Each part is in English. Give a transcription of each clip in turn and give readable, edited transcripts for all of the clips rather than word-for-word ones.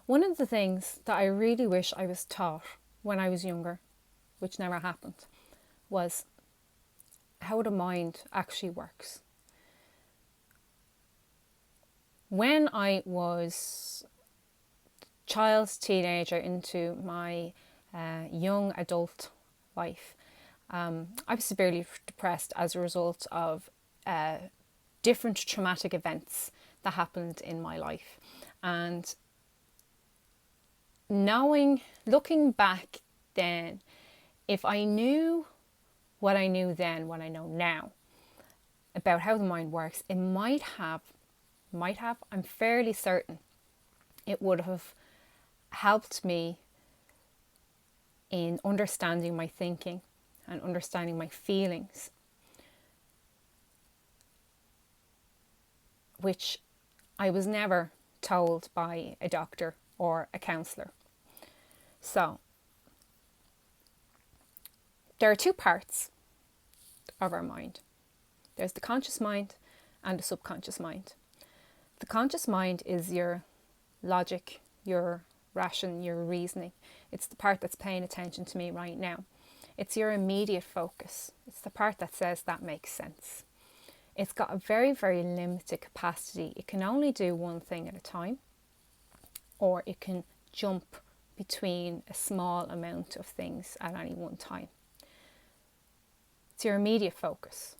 One of the things that I really wish I was taught when I was younger, which never happened, was how the mind actually works. When I was child, teenager into my young adult life, I was severely depressed as a result of different traumatic events that happened in my life. And looking back then, if I knew what I knew then, what I know now about how the mind works, it might have, I'm fairly certain it would have helped me in understanding my thinking and understanding my feelings, which I was never told by a doctor or a counsellor. So, there are two parts of our mind. There's the conscious mind and the subconscious mind. The conscious mind is your logic, your ration, your reasoning. It's the part that's paying attention to me right now. It's your immediate focus. It's the part that says that makes sense. It's got a very, very limited capacity. It can only do one thing at a time, or it can jump between a small amount of things at any one time. It's your immediate focus.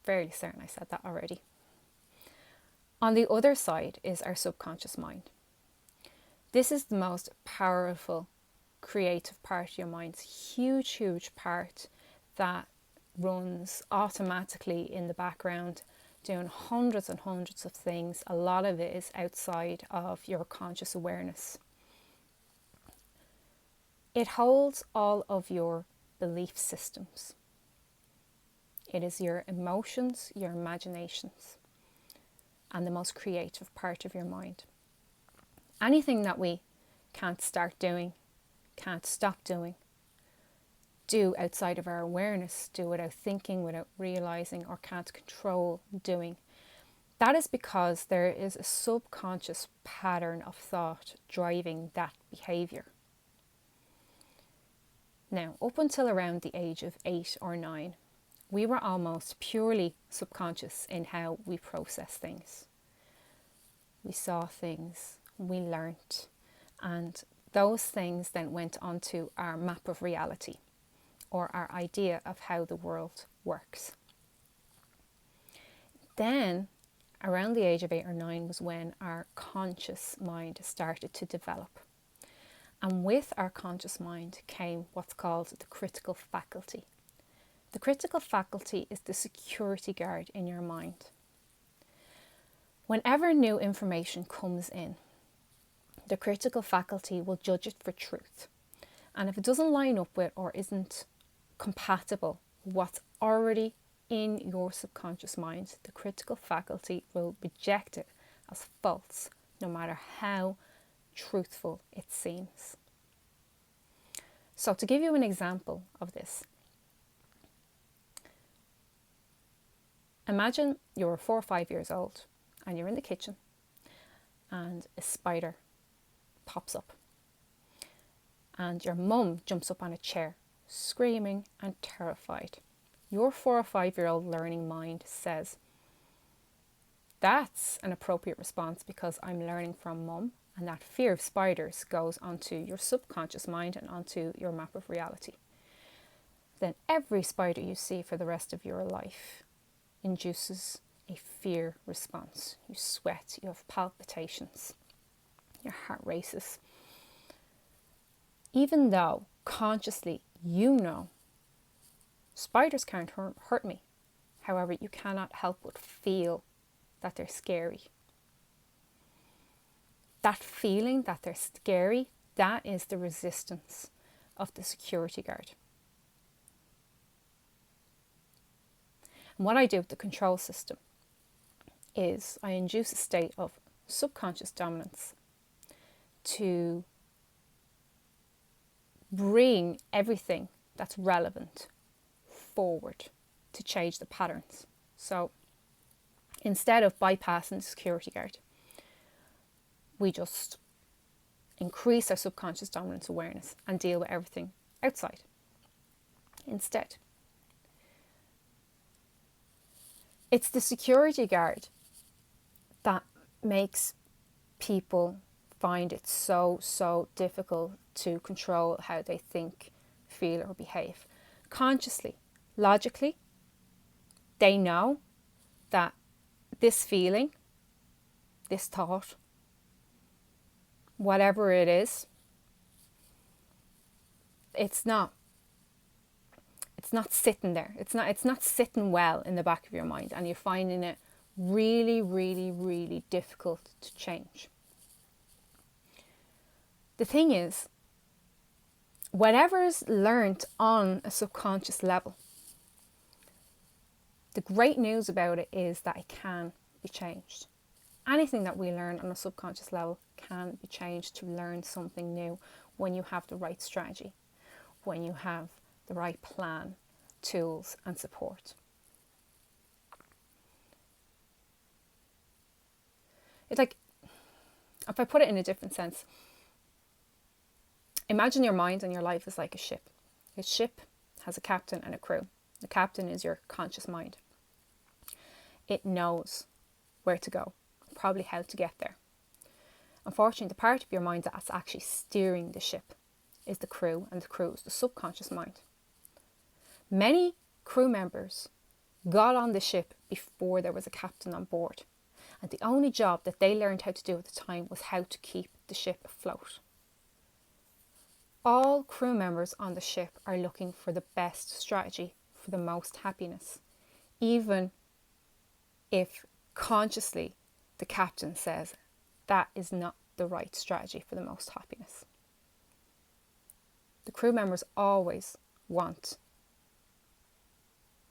Fairly certain I said that already. On the other side is our subconscious mind. This is the most powerful creative part of your mind. It's a huge, huge part that runs automatically in the background, doing hundreds and hundreds of things. A lot of it is outside of your conscious awareness. It holds all of your belief systems. It is your emotions, your imaginations, and the most creative part of your mind. Anything that we can't start doing, can't stop doing, do outside of our awareness, do without thinking, without realizing, or can't control doing, that is because there is a subconscious pattern of thought driving that behaviour. Now, up until around the age of 8 or 9, we were almost purely subconscious in how we process things. We saw things, we learnt, and those things then went onto our map of reality, or our idea of how the world works. Then, around the age of 8 or 9 was when our conscious mind started to develop. And with our conscious mind came what's called the critical faculty. The critical faculty is the security guard in your mind. Whenever new information comes in, the critical faculty will judge it for truth. And if it doesn't line up with or isn't compatible with what's already in your subconscious mind, the critical faculty will reject it as false, no matter how truthful it seems. So to give you an example of this, imagine you're 4 or 5 years old and you're in the kitchen and a spider pops up and your mum jumps up on a chair, screaming and terrified. Your 4 or 5-year-old learning mind says, that's an appropriate response because I'm learning from mum, and that fear of spiders goes onto your subconscious mind and onto your map of reality. Then every spider you see for the rest of your life induces a fear response. You sweat, you have palpitations, your heart races. Even though consciously you know spiders can't hurt me, however, you cannot help but feel that they're scary. That feeling that they're scary, that is the resistance of the security guard. And what I do with the control system is I induce a state of subconscious dominance to bring everything that's relevant forward to change the patterns. So instead of bypassing the security guard, we just increase our subconscious dominance awareness, and deal with everything outside instead. It's the security guard that makes people find it so difficult to control how they think, feel, or behave. Consciously, logically, they know that this feeling, this thought, whatever it is, it's not sitting there. It's not sitting well in the back of your mind, and you're finding it really difficult to change. The thing is, whatever's learnt on a subconscious level, the great news about it is that it can be changed. Anything that we learn on a subconscious level can be changed to learn something new when you have the right strategy, when you have the right plan, tools, and support. It's like, if I put it in a different sense, imagine your mind and your life is like a ship. A ship has a captain and a crew. The captain is your conscious mind. It knows where to go, probably how to get there. Unfortunately, the part of your mind that's actually steering the ship is the crew, and the crew is the subconscious mind. Many crew members got on the ship before there was a captain on board, and the only job that they learned how to do at the time was how to keep the ship afloat. All crew members on the ship are looking for the best strategy for the most happiness, even if consciously the captain says that is not the right strategy for the most happiness. The crew members always want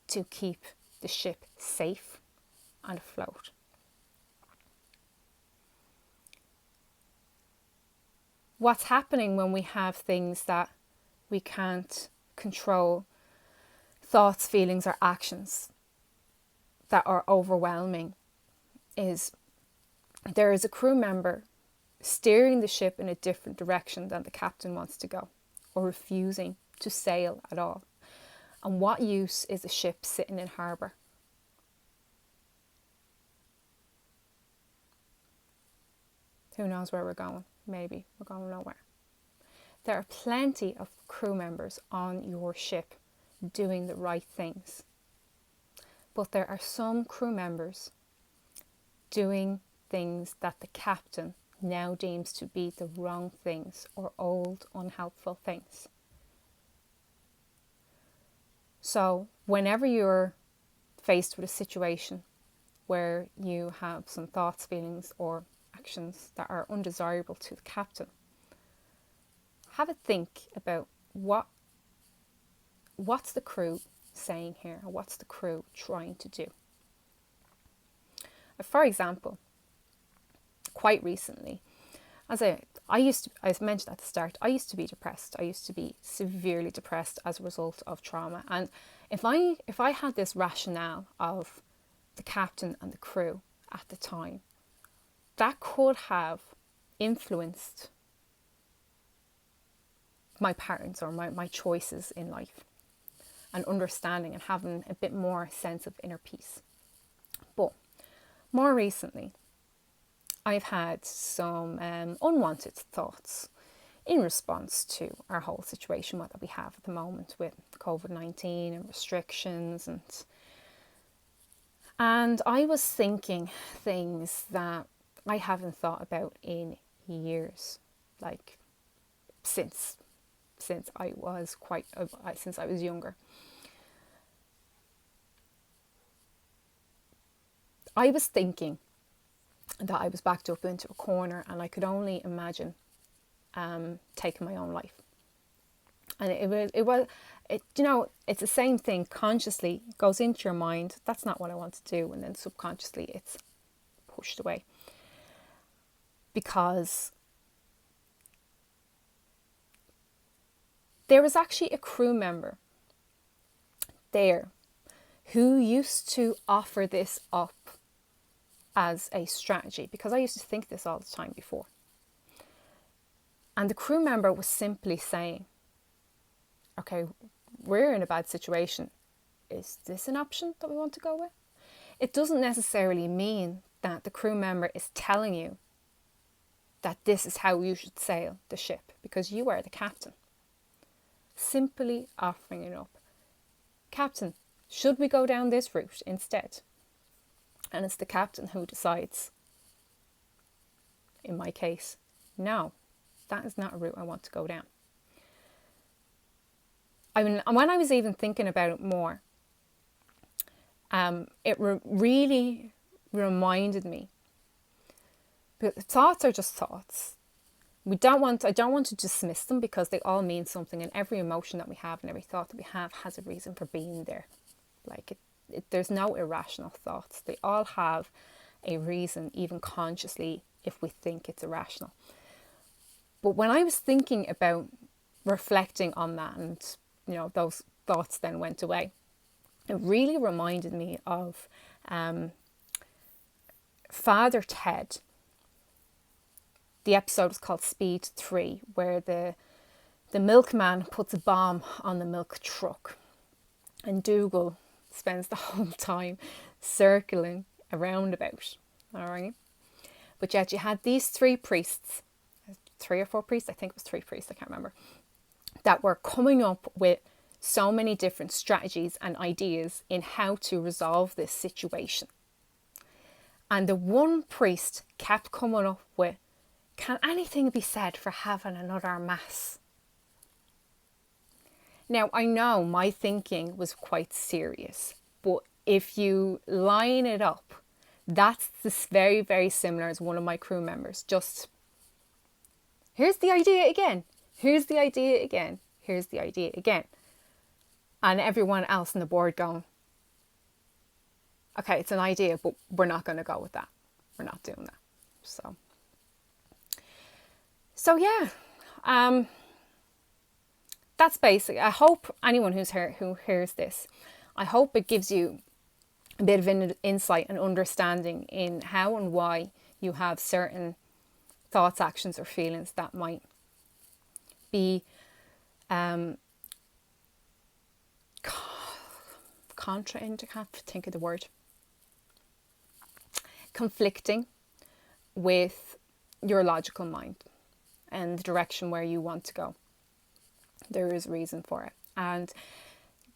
to keep the ship safe and afloat. What's happening when we have things that we can't control, thoughts, feelings, or actions that are overwhelming, is there is a crew member steering the ship in a different direction than the captain wants to go, or refusing to sail at all. And what use is a ship sitting in harbour? Who knows where we're going? Maybe we're going nowhere. There are plenty of crew members on your ship doing the right things. But there are some crew members doing things that the captain now deems to be the wrong things, or old, unhelpful things. So whenever you're faced with a situation where you have some thoughts, feelings, or actions that are undesirable to the captain, have a think about what's the crew saying here, or what's the crew trying to do. For example, quite recently, as I mentioned at the start, I used to be depressed. I used to be severely depressed as a result of trauma. And if I had this rationale of the captain and the crew at the time, that could have influenced my patterns or my choices in life, and understanding and having a bit more sense of inner peace. But more recently, I've had some unwanted thoughts in response to our whole situation that we have at the moment with COVID-19 and restrictions, and I was thinking things that I haven't thought about in years, like since I was younger. I was thinking that I was backed up into a corner, and I could only imagine taking my own life. And it's the same thing. Consciously it goes into your mind, that's not what I want to do, and then subconsciously it's pushed away. Because there was actually a crew member there who used to offer this up as a strategy, because I used to think this all the time before. And the crew member was simply saying, okay, we're in a bad situation. Is this an option that we want to go with? It doesn't necessarily mean that the crew member is telling you that this is how you should sail the ship, because you are the captain. Simply offering it up. Captain, should we go down this route instead? And it's the captain who decides. In my case, no, that is not a route I want to go down. I mean, when I was even thinking about it more, it really reminded me. But thoughts are just thoughts. I don't want to dismiss them, because they all mean something, and every emotion that we have and every thought that we have has a reason for being there. Like there's no irrational thoughts. They all have a reason, even consciously, if we think it's irrational. But when I was thinking about reflecting on that, and those thoughts then went away, it really reminded me of Father Ted. The episode is called Speed 3, where the milkman puts a bomb on the milk truck, and Dougal spends the whole time circling a roundabout. All right, but yet you had these 3 priests, 3 or 4 priests, I think it was 3 priests, I can't remember, that were coming up with so many different strategies and ideas in how to resolve this situation. And the one priest kept coming up with, can anything be said for having another mass? Now, I know my thinking was quite serious, but if you line it up, that's this very, very similar as one of my crew members. Just, here's the idea again. Here's the idea again. Here's the idea again. And everyone else on the board going, okay, it's an idea, but we're not going to go with that. We're not doing that. So yeah, that's basic. I hope anyone who hears this, I hope it gives you a bit of an insight and understanding in how and why you have certain thoughts, actions, or feelings that might be I can't think of the word, conflicting with your logical mind and the direction where you want to go. There is reason for it. And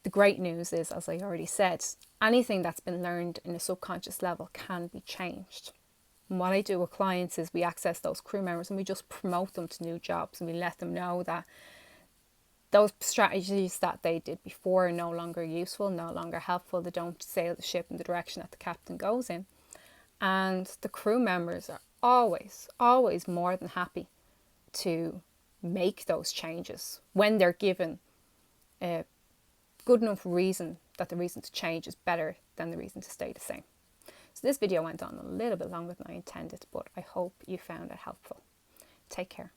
the great news is, as I already said, anything that's been learned in a subconscious level can be changed. And what I do with clients is we access those crew members and we just promote them to new jobs, and we let them know that those strategies that they did before are no longer useful, no longer helpful. They don't sail the ship in the direction that the captain goes in. And the crew members are always, always more than happy to make those changes when they're given a good enough reason that the reason to change is better than the reason to stay the same. So this video went on a little bit longer than I intended, but I hope you found it helpful. Take care.